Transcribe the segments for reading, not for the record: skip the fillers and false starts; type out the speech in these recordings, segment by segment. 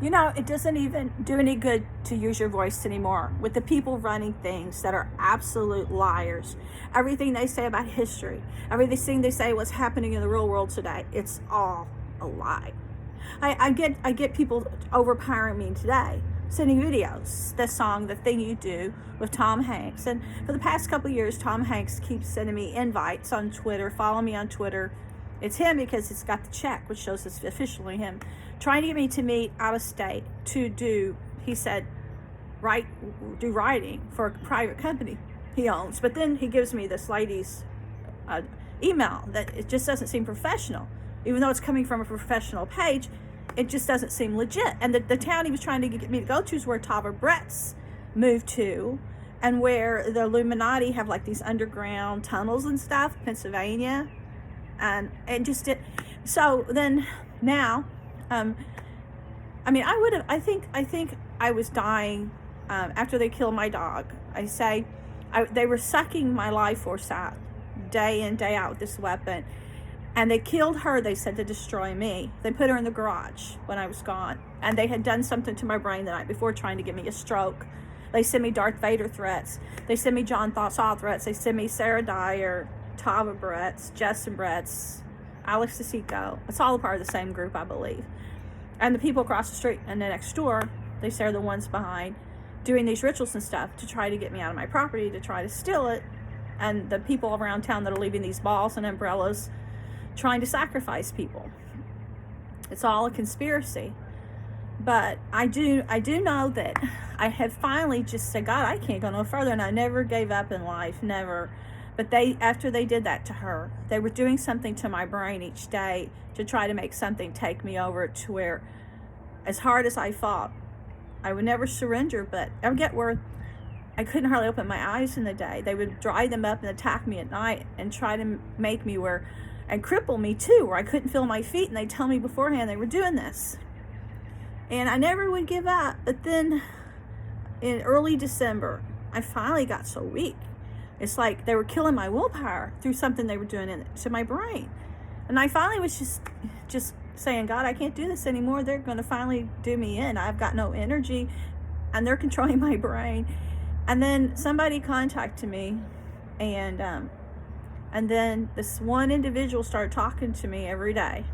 It doesn't even do any good to use your voice anymore with the people running things that are absolute liars. Everything they say about history, everything they say what's happening in the real world today, it's all a lie. I get people overpowering me today, sending videos, the thing you do with Tom Hanks. And for the past couple of years, Tom Hanks keeps sending me invites on Twitter. Follow me on Twitter. It's him because it's got the check, which shows it's officially him, trying to get me to meet out of state to do, he said, do writing for a private company he owns. But then he gives me this lady's email that it just doesn't seem professional. Even though it's coming from a professional page, it just doesn't seem legit. And the town he was trying to get me to go to is where Tava Bretts moved to, and where the Illuminati have like these underground tunnels and stuff, Pennsylvania. And it just did. So then now, I think I was dying after they killed my dog. They were sucking my life force out day in, day out with this weapon. And they killed her, they said, to destroy me. They put her in the garage when I was gone. And they had done something to my brain the night before, trying to give me a stroke. They sent me Darth Vader threats. They sent me John Saw threats. They sent me Sarah Dyer, Tava Bretts, Justin Bretts, Alex DeSico. It's all a part of the same group, I believe. And the people across the street and the next door, they say are the ones behind doing these rituals and stuff to try to get me out of my property, to try to steal it. And the people around town that are leaving these balls and umbrellas, trying to sacrifice people. It's all a conspiracy. But I do know that I have finally just said, God, I can't go no further. And I never gave up in life, never. But after they did that to her, they were doing something to my brain each day to try to make something take me over, to where, as hard as I fought, I would never surrender. But I would get where I couldn't hardly open my eyes in the day. They would dry them up and attack me at night and try to make me and cripple me too, where I couldn't feel my feet. And they tell me beforehand they were doing this. And I never would give up. But then in early December, I finally got so weak. It's like they were killing my willpower through something they were doing to my brain. And I finally was just saying, God, I can't do this anymore. They're going to finally do me in. I've got no energy, and they're controlling my brain. And then somebody contacted me, and then this one individual started talking to me every day.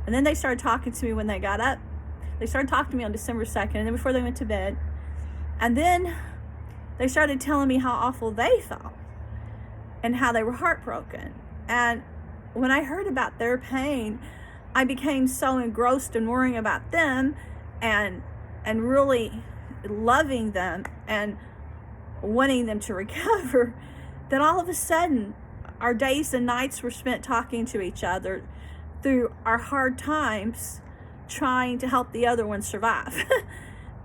And then they started talking to me when they got up. They started talking to me on December 2nd, and then before they went to bed. And then they started telling me how awful they felt and how they were heartbroken. And when I heard about their pain, I became so engrossed in worrying about them and really loving them and wanting them to recover, that all of a sudden our days and nights were spent talking to each other through our hard times, trying to help the other one survive.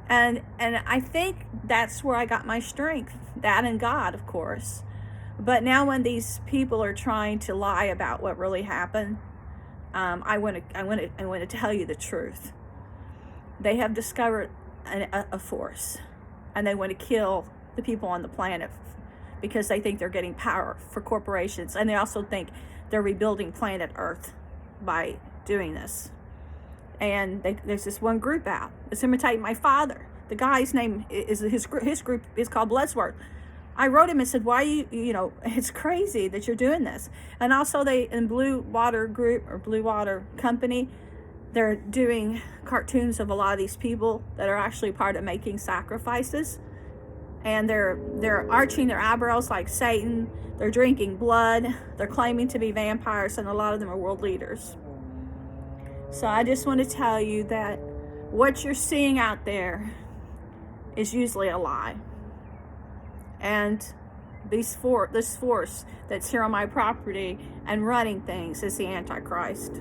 and I think that's where I got my strength, that and God, of course. But now when these people are trying to lie about what really happened, I want to tell you the truth. They have discovered a force, and they want to kill the people on the planet because they think they're getting power for corporations, and they also think they're rebuilding planet Earth by doing this. And there's this one group out that's imitating my father. The guy's name is his group is called Bloodsworth. I wrote him and said, why it's crazy that you're doing this. And also in Blue Water Group or Blue Water Company, they're doing cartoons of a lot of these people that are actually part of making sacrifices. And they're arching their eyebrows like Satan. They're drinking blood. They're claiming to be vampires, and a lot of them are world leaders. So I just want to tell you that what you're seeing out there is usually a lie. And this force that's here on my property and running things is the Antichrist.